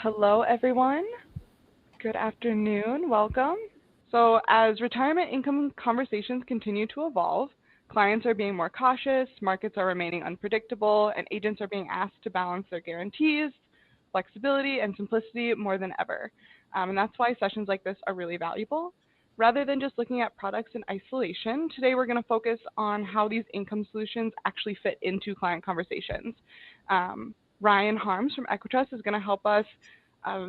Hello, everyone. Good afternoon. Welcome. So, as retirement income conversations continue to evolve, clients are being more cautious, markets are remaining unpredictable, and agents are being asked to balance their guarantees, flexibility, and simplicity more than ever. And that's why sessions like this are really valuable. Rather than just looking at products in isolation, today we're going to focus on how these income solutions actually fit into client conversations. Ryan Harms from EquiTrust is going to help us uh,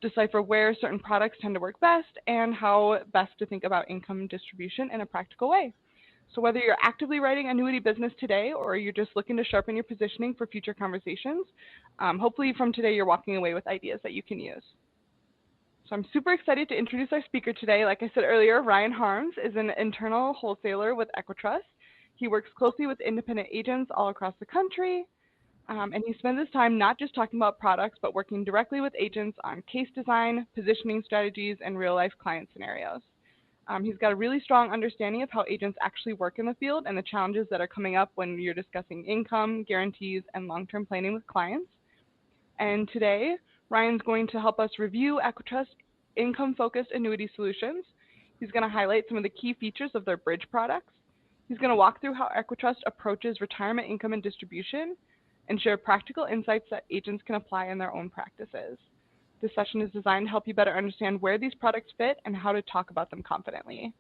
decipher where certain products tend to work best and how best to think about income distribution in a practical way. So whether you're actively writing annuity business today or you're just looking to sharpen your positioning for future conversations, hopefully from today you're walking away with ideas that you can use. So I'm super excited to introduce our speaker today. Like I said earlier, Ryan Harms is an internal wholesaler with EquiTrust. He works closely with independent agents all across the country, and he spends his time not just talking about products, but working directly with agents on case design, positioning strategies, and real-life client scenarios. He's got a really strong understanding of how agents actually work in the field and the challenges that are coming up when you're discussing income, guarantees, and long-term planning with clients. And today, Ryan's going to help us review EquiTrust income-focused annuity solutions. He's going to highlight some of the key features of their bridge products. He's going to walk through how EquiTrust approaches retirement income and distribution and share practical insights that agents can apply in their own practices. This session is designed to help you better understand where these products fit and how to talk about them confidently.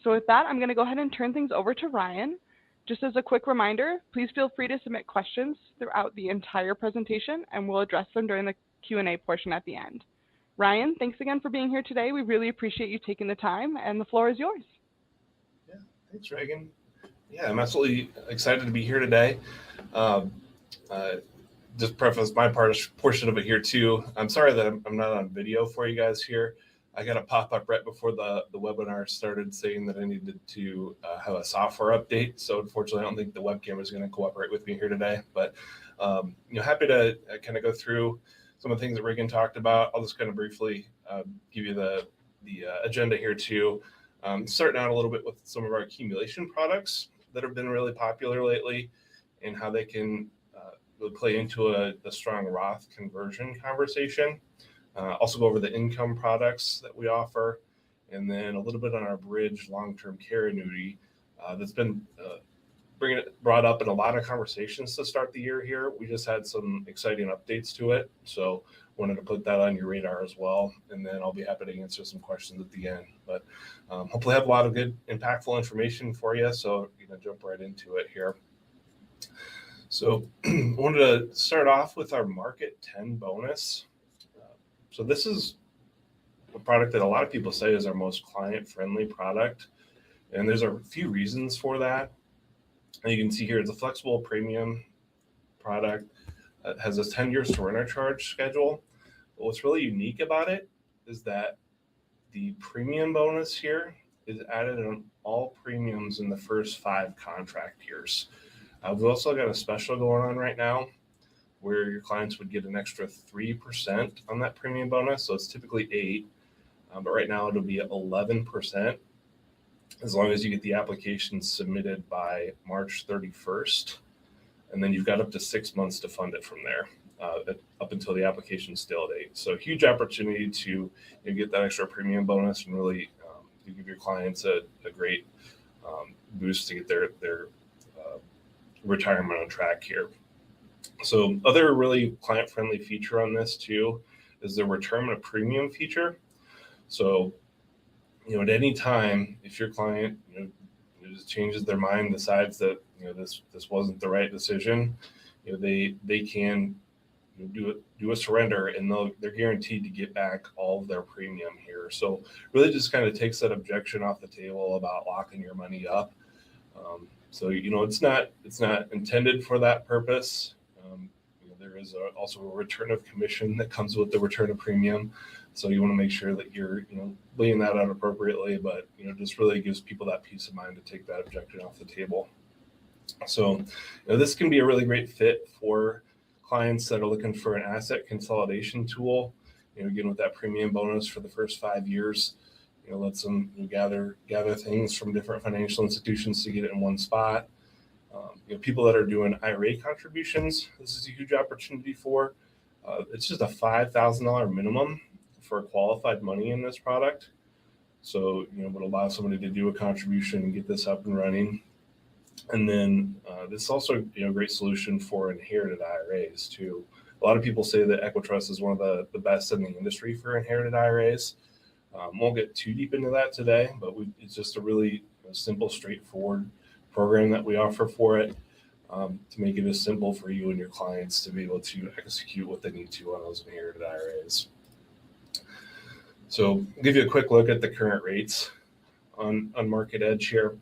So with that, I'm going to go ahead and turn things over to Ryan. Just as a quick reminder, please feel free to submit questions throughout the entire presentation, and we'll address them during the Q&A portion at the end. Ryan, thanks again for being here today. We really appreciate you taking the time, and the floor is yours. Yeah, thanks, Reagan. Yeah, I'm absolutely excited to be here today. Just preface my portion of it here too. I'm sorry that I'm not on video for you guys here. I got a pop-up right before the webinar started saying that I needed to have a software update. So unfortunately, I don't think the webcam is going to cooperate with me here today. But happy to kind of go through some of the things that Reagan talked about. I'll just kind of briefly give you the agenda here too. Starting out a little bit with some of our accumulation products that have been really popular lately and how they can really play into a strong Roth conversion conversation. Also go over the income products that we offer, and then a little bit on our bridge long-term care annuity that's been brought up in a lot of conversations to start the year here. We just had some exciting updates to it, so wanted to put that on your radar as well, and then I'll be happy to answer some questions at the end. But hopefully have a lot of good, impactful information for you, so jump right into it here. So I wanted to start off with our Market 10 bonus. So this is a product that a lot of people say is our most client-friendly product, and there's a few reasons for that. And you can see here it's a flexible premium product that has a 10-year surrender charge schedule. But what's really unique about it is that the premium bonus here is added on all premiums in the first 5 contract years. We've also got a special going on right now where your clients would get an extra 3% on that premium bonus. So it's typically 8%, but right now it'll be 11% as long as you get the application submitted by March 31st. And then you've got up to 6 months to fund it from there, up until the application stale date. So huge opportunity to get that extra premium bonus and really give your clients a great boost to get their retirement on track here. So other really client-friendly feature on this too is the return of premium feature. So, at any time, if your client just changes their mind, decides that this wasn't the right decision, they can do a surrender, and they're guaranteed to get back all of their premium here. So really just kind of takes that objection off the table about locking your money up. So it's not intended for that purpose. There is also a return of commission that comes with the return of premium. So you want to make sure that you're laying that out appropriately, but just really gives people that peace of mind to take that objection off the table. So this can be a really great fit for clients that are looking for an asset consolidation tool. Again, with that premium bonus for the first 5 years. Lets them gather things from different financial institutions to get it in one spot. People that are doing IRA contributions, this is a huge opportunity for. It's just a $5,000 minimum for qualified money in this product. So, would allow somebody to do a contribution and get this up and running. And then this is also, a great solution for inherited IRAs too. A lot of people say that EquiTrust is one of the best in the industry for inherited IRAs. Won't get too deep into that today, but it's just a really simple, straightforward program that we offer for it, to make it as simple for you and your clients to be able to execute what they need to on those inherited IRAs. So I'll give you a quick look at the current rates on Market Edge here.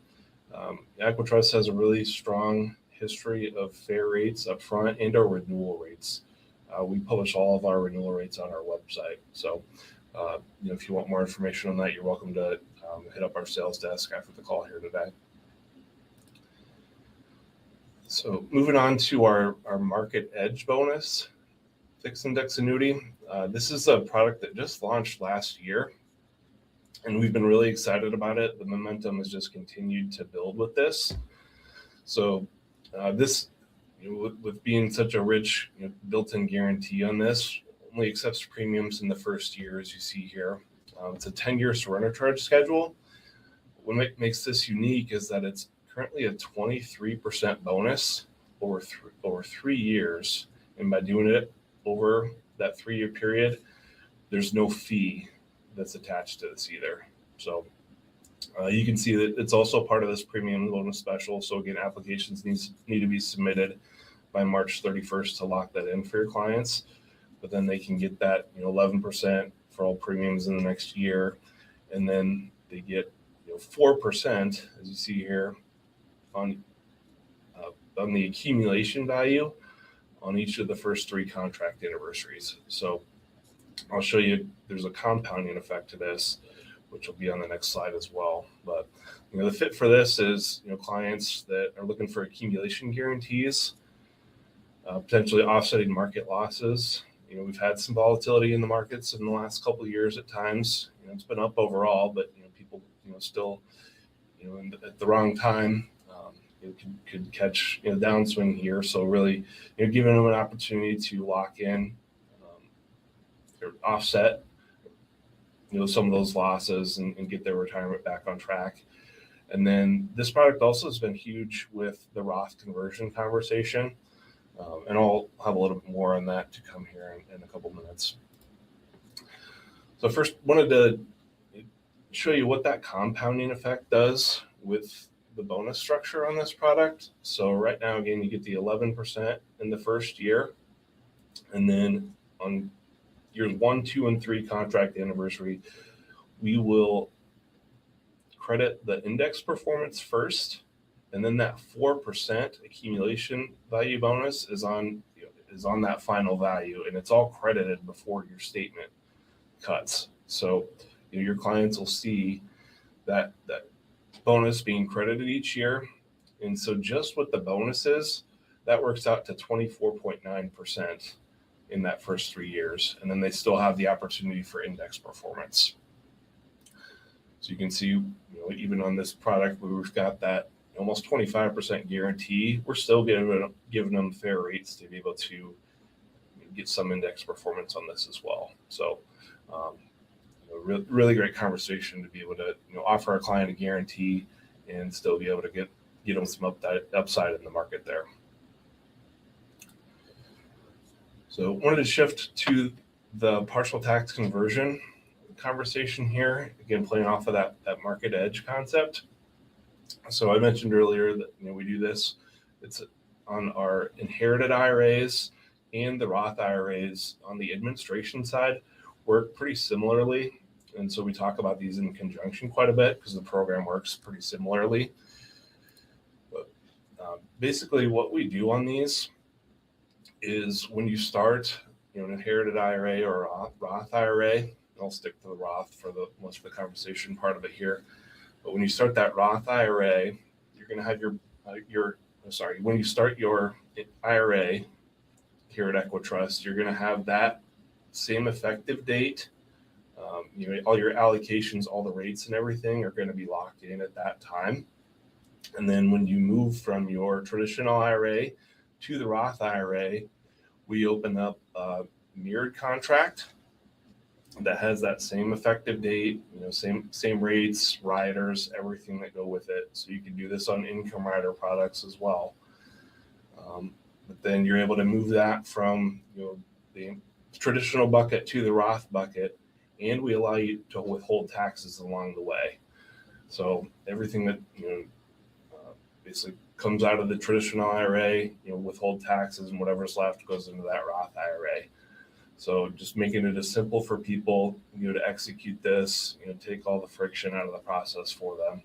EquiTrust has a really strong history of fair rates up front and our renewal rates. We publish all of our renewal rates on our website. So, if you want more information on that, you're welcome to hit up our sales desk after the call here today. So moving on to our Market Edge bonus fixed index annuity. This is a product that just launched last year, and we've been really excited about it. The momentum has just continued to build with this. So this, with being such a rich built-in guarantee on this, only accepts premiums in the first year, as you see here. It's a 10-year surrender charge schedule. What makes this unique is that it's currently a 23% bonus over 3 years, and by doing it over that 3-year period, there's no fee that's attached to this either. So you can see that it's also part of this premium bonus special. So again, applications need to be submitted by March 31st to lock that in for your clients, but then they can get that 11% for all premiums in the next year, and then they get 4%, as you see here, on the accumulation value on each of the first 3 contract anniversaries. So I'll show you there's a compounding effect to this, which will be on the next slide as well. But the fit for this is clients that are looking for accumulation guarantees, potentially offsetting market losses. We've had some volatility in the markets in the last couple of years at times. It's been up overall, but people still at the wrong time could catch downswing here. So really giving them an opportunity to lock in or offset some of those losses and get their retirement back on track. And then this product also has been huge with the Roth conversion conversation, and I'll have a little bit more on that to come here in a couple minutes. So first, wanted to show you what that compounding effect does with the bonus structure on this product. So right now, again, you get the 11% in the first year, and then on years 1, 2, and 3 contract anniversary, we will credit the index performance first, and then that 4% accumulation value bonus is on that final value, and it's all credited before your statement cuts. So your clients will see that bonus being credited each year, and so just with the bonuses, that works out to 24.9% in that first 3 years, and then they still have the opportunity for index performance. So you can see, even on this product where we've got that almost 25% guarantee, we're still giving them fair rates to be able to get some index performance on this as well. So really great conversation to be able to offer our client a guarantee and still be able to get them some upside in the market there. So wanted to shift to the partial tax conversion conversation here, again playing off of that Market Edge concept. So I mentioned earlier that we do this. It's on our inherited IRAs and the Roth IRAs on the administration side work pretty similarly, and so we talk about these in conjunction quite a bit because the program works pretty similarly. But basically, what we do on these is when you start an inherited IRA or a Roth IRA, I'll stick to the Roth for the most of the conversation part of it here. But when you start that Roth IRA, you're going to have when you start your IRA here at EquiTrust, you're going to have that same effective date. All your allocations, all the rates and everything are going to be locked in at that time. And then when you move from your traditional IRA to the Roth IRA, we open up mirrored contract that has that same effective date, same rates, riders, everything that go with it. So you can do this on income rider products as well. But then you're able to move that from the traditional bucket to the Roth bucket, and we allow you to withhold taxes along the way. So everything that basically comes out of the traditional IRA, withhold taxes, and whatever's left goes into that Roth IRA. So just making it as simple for people to execute this, take all the friction out of the process for them,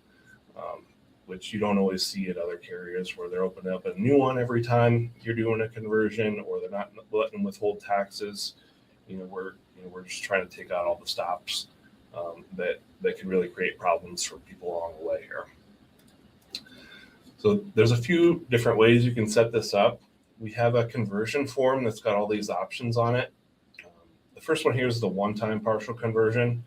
which you don't always see at other carriers where they're opening up a new one every time you're doing a conversion, or they're not letting them withhold taxes. We're just trying to take out all the stops that can really create problems for people along the way here. So there's a few different ways you can set this up. We have a conversion form that's got all these options on it. The first one here is the one-time partial conversion.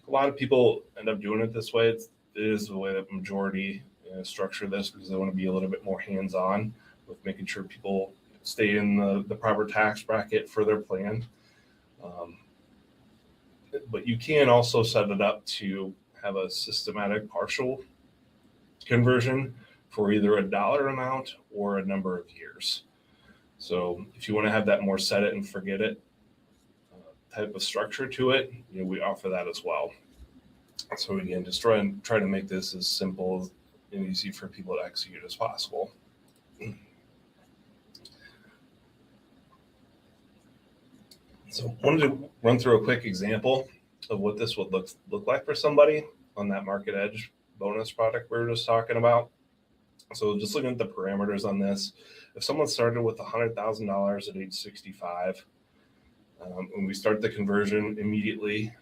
A lot of people end up doing it this way. It is the way that majority structure this, because they want to be a little bit more hands-on with making sure people stay in the proper tax bracket for their plan. But you can also set it up to have a systematic partial conversion for either a dollar amount or a number of years. So if you want to have that more set it and forget it type of structure to it, we offer that as well. So again, just try to make this as simple and easy for people to execute as possible. So I wanted to run through a quick example of what this would look like for somebody on that Market Edge bonus product we were just talking about. So just looking at the parameters on this, if someone started with $100,000 at age 65, and we start the conversion immediately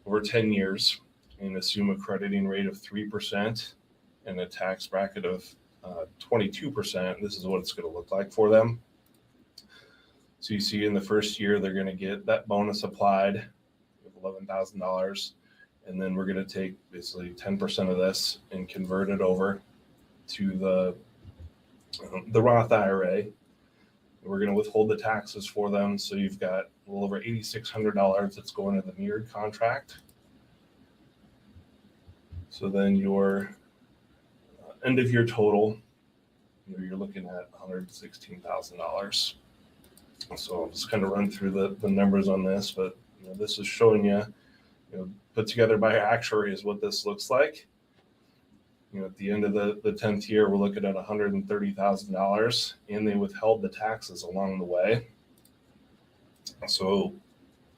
over 10 years and assume a crediting rate of 3% and a tax bracket of 22%, this is what it's going to look like for them. So you see in the first year, they're going to get that bonus applied of $11,000. And then we're going to take basically 10% of this and convert it over to the Roth IRA. We're going to withhold the taxes for them. So you've got a little over $8,600 that's going to the mirrored contract. So then your end of year total, you're looking at $116,000. So I'll just kind of run through the numbers on this, but this is showing you, put together by actuaries what this looks like. At the end of the 10th year, we're looking at $130,000, and they withheld the taxes along the way. So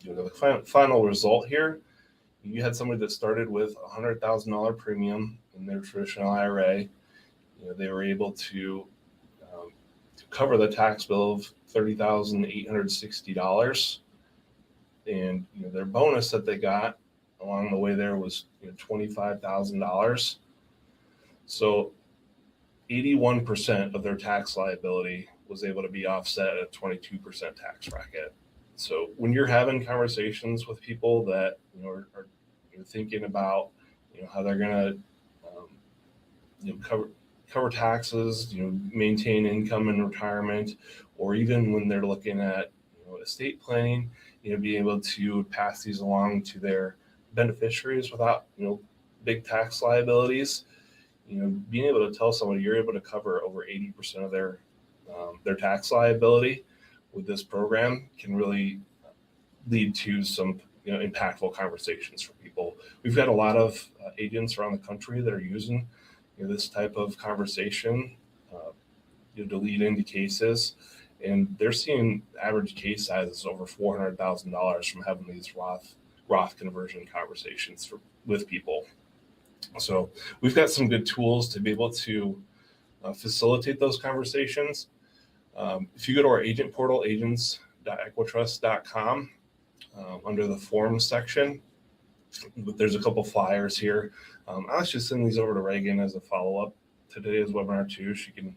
the final result here, you had somebody that started with a $100,000 premium in their traditional IRA. They were able to cover the tax bill of $30,860, and their bonus that they got along the way there was $25,000. So 81% of their tax liability was able to be offset at a 22% tax bracket. So when you're having conversations with people that are thinking about how they're going to cover taxes, maintain income in retirement, or even when they're looking at estate planning, being able to pass these along to their beneficiaries without big tax liabilities. Being able to tell somebody you're able to cover over 80% of their tax liability with this program can really lead to some impactful conversations for people. We've got a lot of agents around the country that are using this type of conversation to lead into cases, and they're seeing average case sizes over $400,000 from having these Roth conversion conversations with people. So we've got some good tools to be able to facilitate those conversations. If you go to our agent portal, agents.equitrust.com, under the forums section, there's a couple flyers here. I'll actually send these over to Reagan as a follow-up to today's webinar too. She can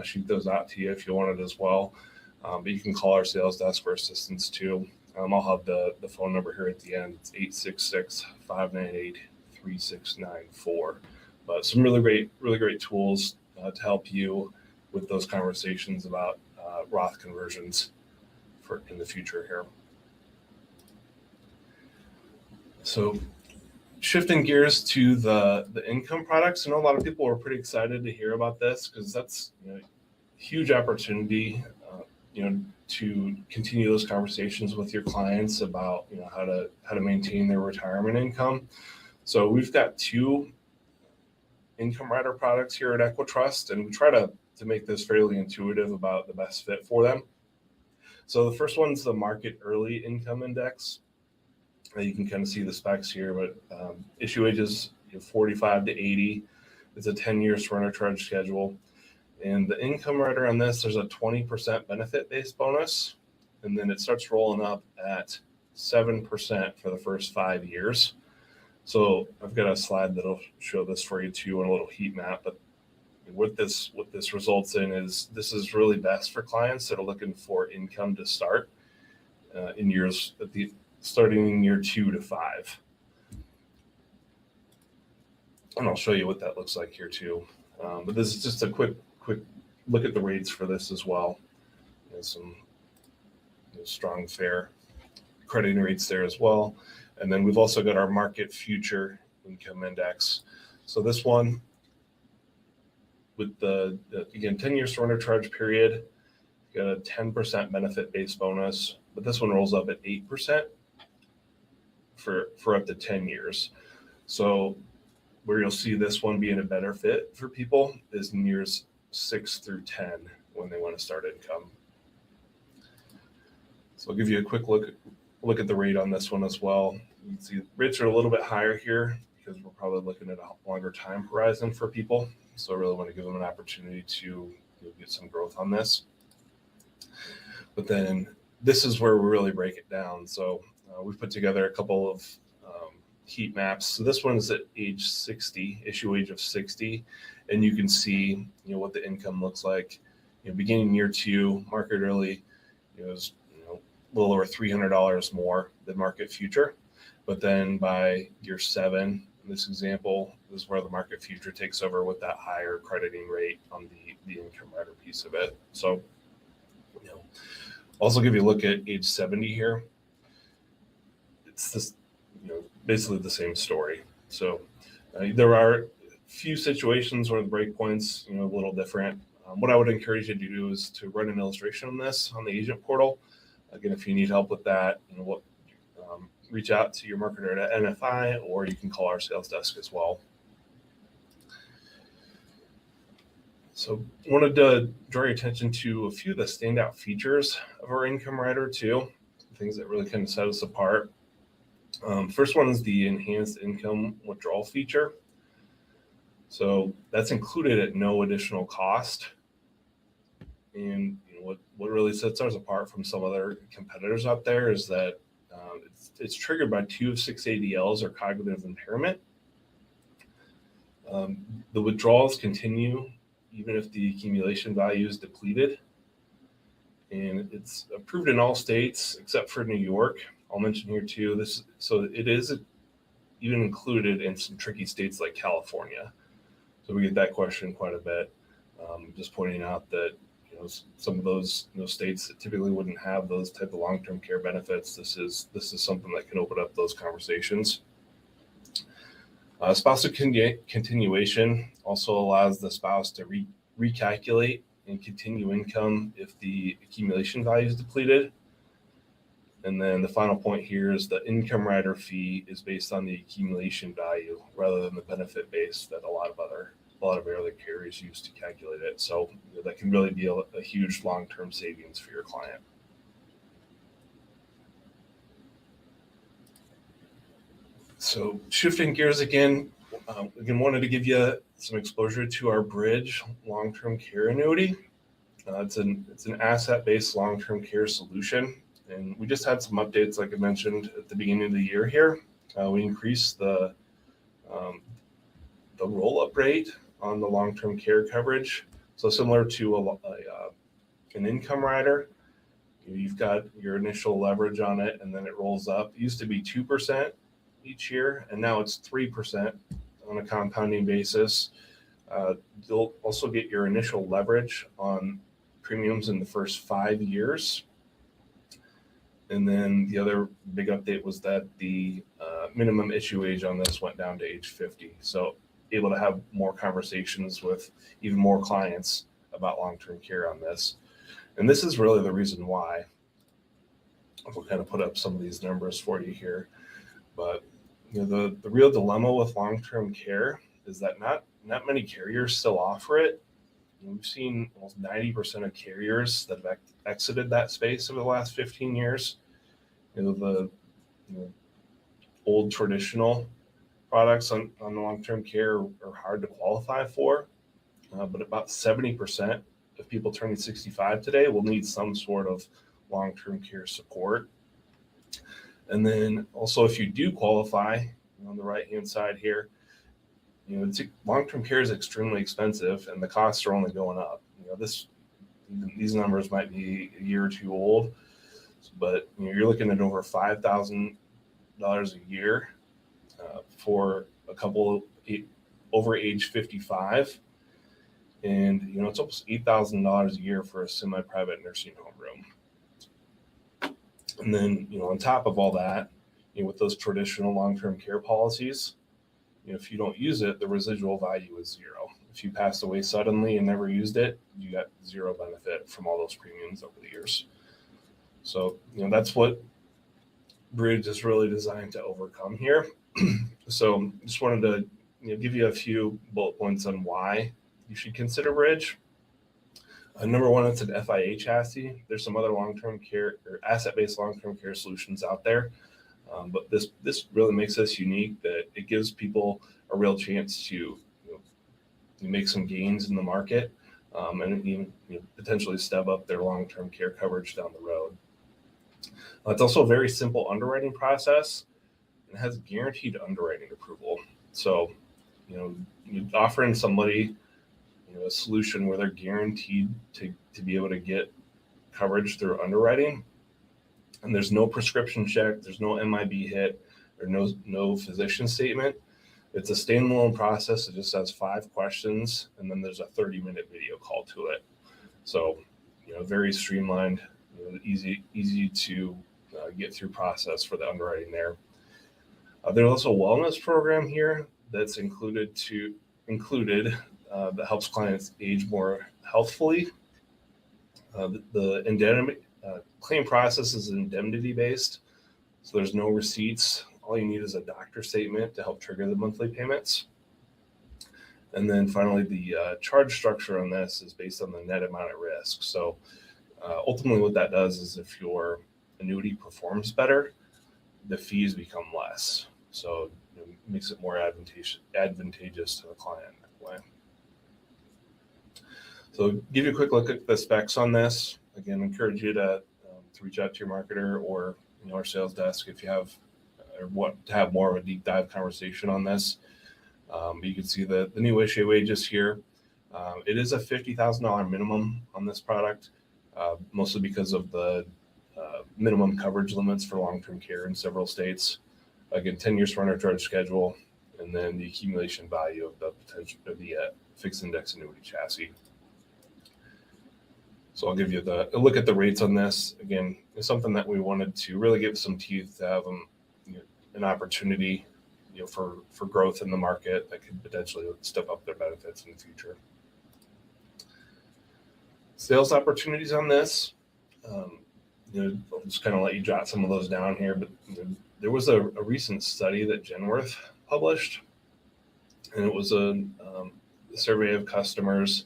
shoot those out to you if you want it as well. But you can call our sales desk for assistance too. I'll have the phone number here at the end. It's 866-598-3694. But some really great tools to help you with those conversations about Roth conversions for in the future here. So shifting gears to the income products, I know a lot of people were pretty excited to hear about this because that's huge opportunity, to continue those conversations with your clients about how to maintain their retirement income. So we've got 2 income rider products here at EquiTrust, and we try to make this fairly intuitive about the best fit for them. So the first one's the Market Early Income Index. You can kind of see the specs here, but issue ages 45 to 80. It's a 10-year surrender charge schedule. And the income rider on this, there's a 20% benefit-based bonus, and then it starts rolling up at 7% for the first 5 years. So I've got a slide that'll show this for you too, and a little heat map. But what this results in is this is really best for clients that are looking for income to start starting in year 2 to 5. And I'll show you what that looks like here too. But this is just a quick look at the rates for this as well. There's some strong, fair crediting rates there as well. And then we've also got our Market Future Income Index. So this one, with the again 10-year surrender charge period, got a 10% benefit-based bonus, but this one rolls up at 8% for up to 10 years. So where you'll see this one being a better fit for people is in years 6 through 10 when they want to start income. So I'll give you a quick look at the rate on this one as well. You can see rates are a little bit higher here because we're probably looking at a longer time horizon for people. So I really want to give them an opportunity to get some growth on this. But then this is where we really break it down. So we've put together a couple of heat maps. So this one is at age 60, issue age of 60, and you can see what the income looks like. Beginning year 2, Market Early is a little over $300 more than Market Future, but then by year 7, in this example, this is where the Market Future takes over with that higher crediting rate on the income rider piece of it. So also give you a look at age 70 here. It's this basically the same story. So there are a few situations where the breakpoint's a little different. What I would encourage you to do is to run an illustration on this on the agent portal. Again, if you need help with that, reach out to your marketer at NFI, or you can call our sales desk as well. So I wanted to draw your attention to a few of the standout features of our income rider too, things that really kind of set us apart. First one is the enhanced income withdrawal feature. So that's included at no additional cost. And what really sets ours apart from some other competitors out there is that it's triggered by 2 of 6 ADLs or cognitive impairment. The withdrawals continue even if the accumulation value is depleted. And it's approved in all states except for New York. I'll mention here too, so it is even included in some tricky states like California. So we get that question quite a bit. Just pointing out that some of those states that typically wouldn't have those type of long-term care benefits, this is something that can open up those conversations. Spousal continuation also allows the spouse to recalculate and continue income if the accumulation value is depleted. And then the final point here is the income rider fee is based on the accumulation value rather than the benefit base that a lot of other carriers use to calculate it. So that can really be a huge long-term savings for your client. So shifting gears again wanted to give you some exposure to our Bridge long-term care annuity. It's an asset-based long-term care solution. And we just had some updates, like I mentioned at the beginning of the year here. We increased the roll-up rate on the long-term care coverage. So similar to an income rider, you've got your initial leverage on it, and then it rolls up. It used to be 2% each year, and now it's 3% on a compounding basis. You'll also get your initial leverage on premiums in the first 5 years. And then the other big update was that the minimum issue age on this went down to age 50. So able to have more conversations with even more clients about long-term care on this. And this is really the reason why. We'll kind of put up some of these numbers for you here. But the real dilemma with long-term care is that not many carriers still offer it. We've seen almost 90% of carriers that have exited that space over the last 15 years. The old traditional products on long-term care are hard to qualify for, but about 70% of people turning 65 today will need some sort of long-term care support. And then also, if you do qualify, on the right-hand side here, long-term care is extremely expensive, and the costs are only going up. These numbers might be a year or two old, but you're looking at over $5,000 a year for a couple over age 55, and it's almost $8,000 a year for a semi-private nursing home room. And then on top of all that, with those traditional long-term care policies, if you don't use it, the residual value is zero. If you passed away suddenly and never used it, you got zero benefit from all those premiums over the years. So that's what Bridge is really designed to overcome here. So just wanted to give you a few bullet points on why you should consider Bridge. Number one, it's an FIA chassis. There's some other long-term care or asset-based long-term care solutions out there, but this really makes us unique. That it gives people a real chance to make some gains in the market, and even potentially step up their long-term care coverage down the road. It's also a very simple underwriting process, and has guaranteed underwriting approval. So, you're offering somebody a solution where they're guaranteed to be able to get coverage through underwriting, and there's no prescription check, there's no MIB hit, or no physician statement. It's a standalone process. It just has 5 questions, and then there's a 30-minute video call to it. So, very streamlined, easy to get through process for the underwriting there. There's also a wellness program here that's included that helps clients age more healthfully. The indemnity claim process is indemnity based, so there's no receipts. All you need is a doctor statement to help trigger the monthly payments. And then finally, the charge structure on this is based on the net amount at risk. So ultimately what that does is if your annuity performs better, the fees become less. So it makes it more advantageous to the client that way. So give you a quick look at the specs on this. Again, encourage you to reach out to your marketer or our sales desk if you have or want to have more of a deep dive conversation on this. But you can see the new issue wages here. It is a $50,000 minimum on this product, mostly because of the minimum coverage limits for long-term care in several states. Again, 10 years surrender charge schedule, and then the accumulation value of the potential of the fixed index annuity chassis. So I'll give you a look at the rates on this. Again, it's something that we wanted to really give some teeth to have them, an opportunity, for growth in the market that could potentially step up their benefits in the future. Sales opportunities on this, I'll just kind of let you jot some of those down here. But there was a recent study that Genworth published, and it was a survey of customers.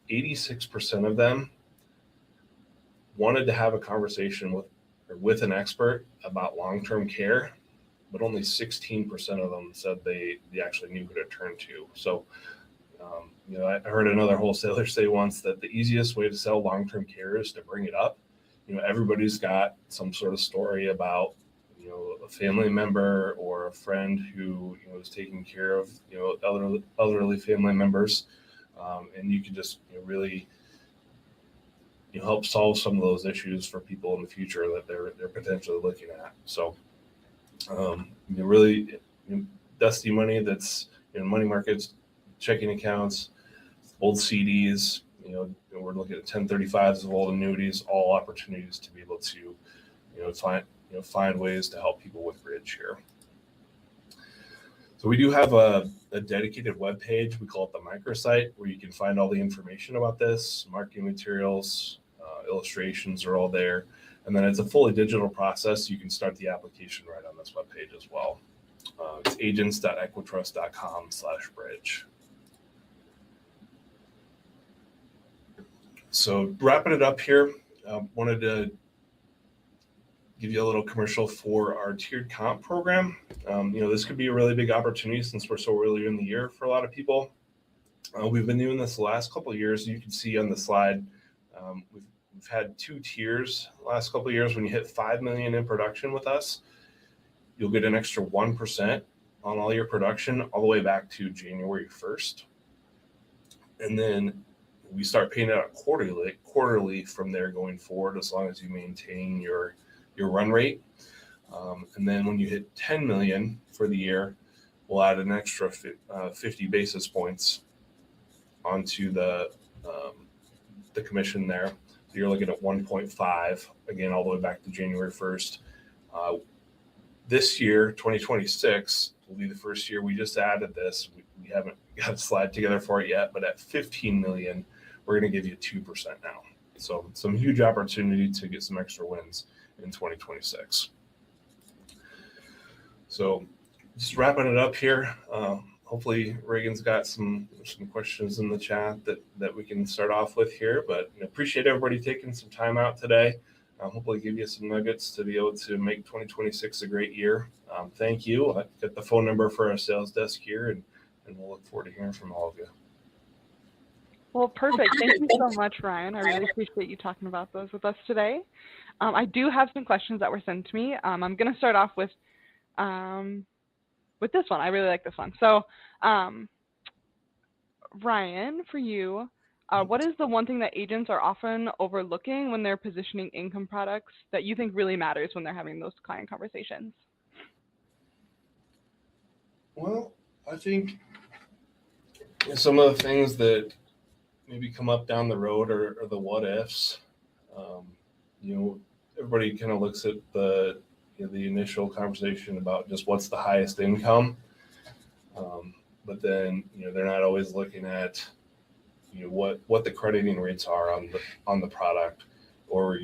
86% of them wanted to have a conversation with an expert about long-term care, but only 16% of them said they actually knew who to turn to. So, I heard another wholesaler say once that the easiest way to sell long-term care is to bring it up. Everybody's got some sort of story about, a family member or a friend who, is taking care of, elderly family members. And you can just really help solve some of those issues for people in the future that they're potentially looking at. So really dusty money that's money markets, checking accounts, old CDs, we're looking at 1035s of old annuities, all opportunities to be able to find ways to help people with bridge here. So we do have a dedicated web page. We call it the microsite, where you can find all the information about this. Marketing materials, illustrations are all there. And then it's a fully digital process. You can start the application right on this web page as well. It's agents.equitrust.com/bridge. So wrapping it up here, wanted to give you a little commercial for our tiered comp program. This could be a really big opportunity since we're so early in the year for a lot of people. We've been doing this the last couple of years. You can see on the slide, we've had 2 tiers the last couple of years. When you hit 5 million in production with us, you'll get an extra 1% on all your production all the way back to January 1st. And then we start paying it out quarterly from there going forward, as long as you maintain your run rate. And then when you hit 10 million for the year, we'll add an extra 50 basis points onto the commission there. So you're looking at 1.5, again, all the way back to January 1st. This year, 2026, will be the first year we just added this. We haven't got a slide together for it yet, but at 15 million, we're going to give you 2% now. So some huge opportunity to get some extra wins in 2026. So just wrapping it up here. Hopefully Reagan's got some questions in the chat that we can start off with here, but appreciate everybody taking some time out today. Hopefully give you some nuggets to be able to make 2026 a great year. Thank you. I'll get the phone number for our sales desk here, and we'll look forward to hearing from all of you. Well, perfect. Thank you so much, Ryan. I really appreciate you talking about those with us today. I do have some questions that were sent to me. I'm going to start off with this one. I really like this one. So, Ryan, for you, what is the one thing that agents are often overlooking when they're positioning income products that you think really matters when they're having those client conversations? Well, I think some of the things that maybe come up down the road are the what ifs. Everybody kind of looks at the initial conversation about just what's the highest income, but then they're not always looking at what the crediting rates are on the product, or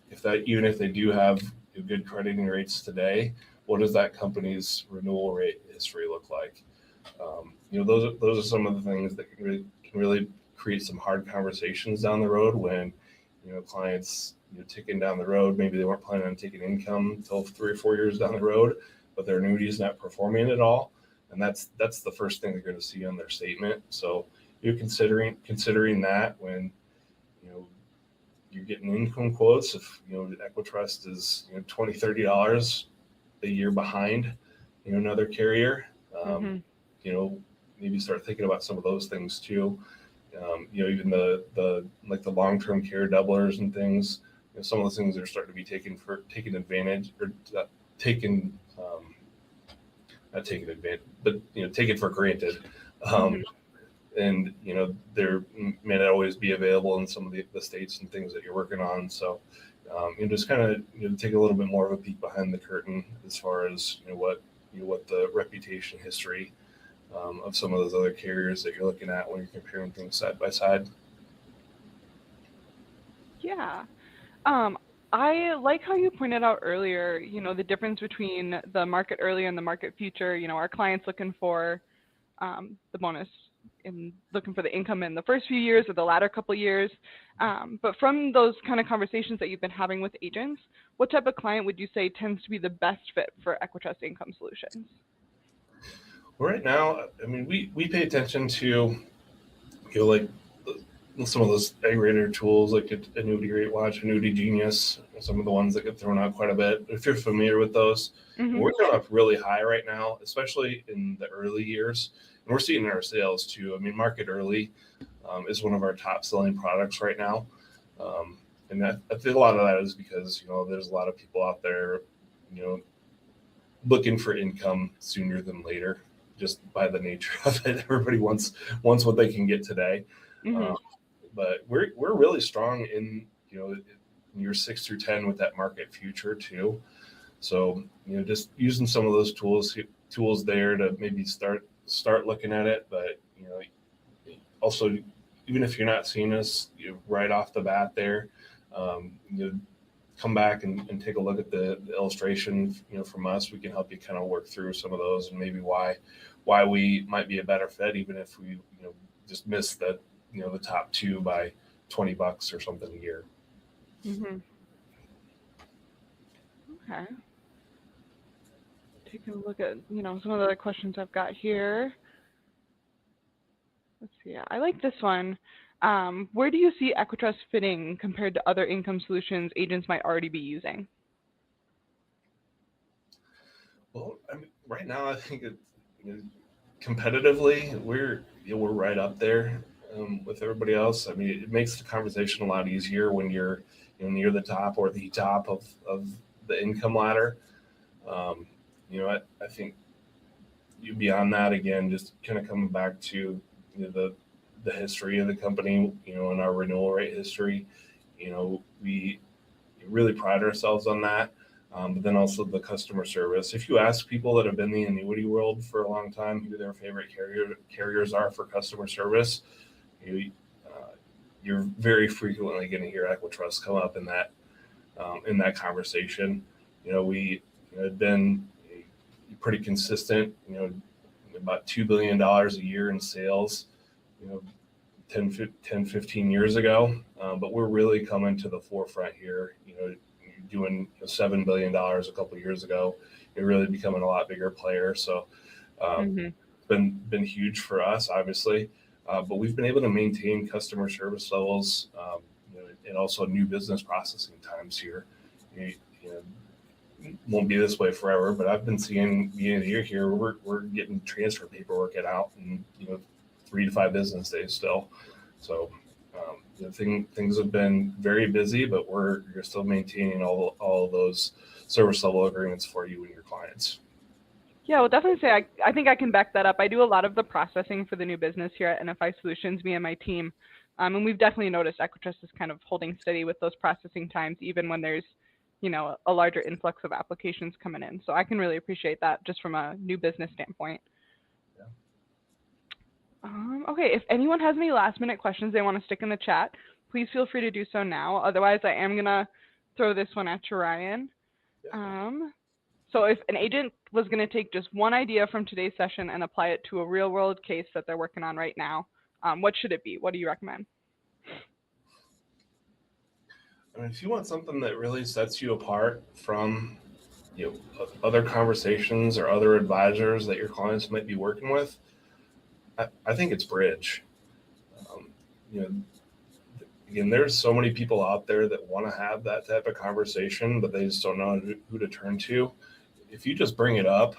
if they do have good crediting rates today, what does that company's renewal rate history look like? Those are some of the things that can really create some hard conversations down the road when clients ticking down the road. Maybe they weren't planning on taking income until 3 or 4 years down the road, but their annuity is not performing at all, and that's the first thing they're going to see on their statement. So you're considering that when you're getting income quotes. If EquiTrust is $20-$30 a year behind another carrier, maybe start thinking about some of those things too. Even the long-term care doublers and things. Some of those things are starting to be taken for granted. And there may not always be available in some of the states and things that you're working on. So just kind of take a little bit more of a peek behind the curtain as far as what the reputation history of some of those other carriers that you're looking at when you're comparing things side by side. Yeah. I like how you pointed out earlier, the difference between the market early and the market future. Our clients looking for the bonus and looking for the income in the first few years or the latter couple of years. But from those kind of conversations that you've been having with agents, what type of client would you say tends to be the best fit for EquiTrust Income Solutions? Right now, we pay attention to, like some of those aggregator tools like Annuity Rate Watch, Annuity Genius, some of the ones that get thrown out quite a bit. If you're familiar with those, we're going up really high right now, especially in the early years. And we're seeing in our sales too. Market early is one of our top selling products right now. And I think a lot of that is because, there's a lot of people out there, looking for income sooner than later, just by the nature of it. Everybody wants what they can get today. But we're really strong in year 6 through 10 with that market future too. So, just using some of those tools there to maybe start looking at it. But, also, even if you're not seeing us right off the bat there, come back and take a look at the illustration, from us. We can help you kind of work through some of those and maybe why we might be a better fit, even if we, just miss the top two by $20 or something a year. Mm-hmm. Okay. Taking a look at, some of the other questions I've got here. Let's see. I like this one. Where do you see EquiTrust fitting compared to other income solutions agents might already be using? Well, right now, I think competitively, we're right up there with everybody else. It makes the conversation a lot easier when you're near the top or the top of the income ladder. I think beyond that, again, just kind of coming back to the history of the company, and our renewal rate history. We really pride ourselves on that. But then also the customer service. If you ask people that have been in the annuity world for a long time who their favorite carriers are for customer service, you're very frequently going to hear EquiTrust come up in that conversation. We had been pretty consistent, about $2 billion a year in sales, 10, 15 years ago. But we're really coming to the forefront here, doing $7 billion a couple of years ago. You're really becoming a lot bigger player. So it's been huge for us, obviously. But we've been able to maintain customer service levels, and also new business processing times here. Won't be this way forever, but I've been seeing beginning of the year here, we're getting transfer paperwork out in 3 to 5 business days still. So things have been very busy, but you're still maintaining all of those service level agreements for you and your clients. Yeah, well, definitely say I think I can back that up. I do a lot of the processing for the new business here at NFI Solutions, me and my team. And we've definitely noticed EquiTrust is kind of holding steady with those processing times, even when there's, a larger influx of applications coming in. So I can really appreciate that just from a new business standpoint. Yeah. Okay, if anyone has any last minute questions they want to stick in the chat, please feel free to do so now. Otherwise, I am going to throw this one at you, Ryan. Yeah. So if an agent was going to take just one idea from today's session and apply it to a real world case that they're working on right now, what should it be? What do you recommend? If you want something that really sets you apart from other conversations or other advisors that your clients might be working with, I think it's Bridge. Again, there's so many people out there that want to have that type of conversation, but they just don't know who to turn to. If you just bring it up,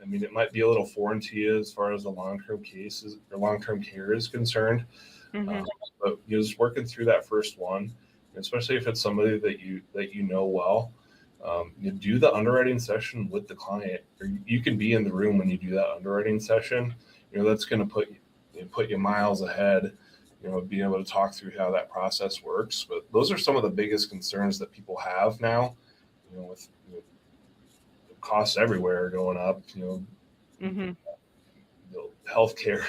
it might be a little foreign to you as far as the long-term cases or long-term care is concerned. But just working through that first one, especially if it's somebody that you know well, you do the underwriting session with the client, or you can be in the room when you do that underwriting session. That's going to put you miles ahead. Being able to talk through how that process works. But those are some of the biggest concerns that people have now. With costs everywhere going up. Healthcare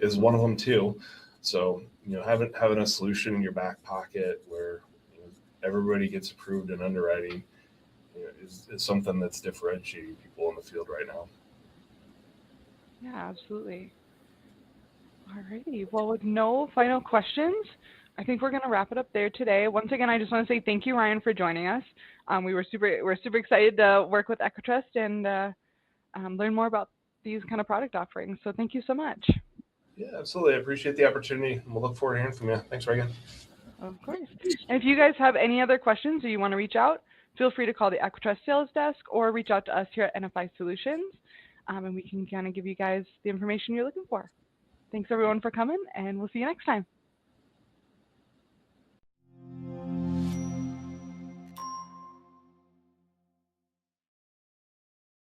is one of them too. So having a solution in your back pocket where everybody gets approved in underwriting is something that's differentiating people in the field right now. Yeah, absolutely. Alrighty. Well, with no final questions, I think we're going to wrap it up there today. Once again, I just want to say thank you, Ryan, for joining us. We're super excited to work with EquiTrust and learn more about these kind of product offerings. So thank you so much. Yeah, absolutely. I appreciate the opportunity. We'll look forward to hearing from you. Thanks, Reagan. Of course. And if you guys have any other questions or you want to reach out, feel free to call the EquiTrust sales desk or reach out to us here at NFI Solutions, and we can kind of give you guys the information you're looking for. Thanks, everyone, for coming, and we'll see you next time.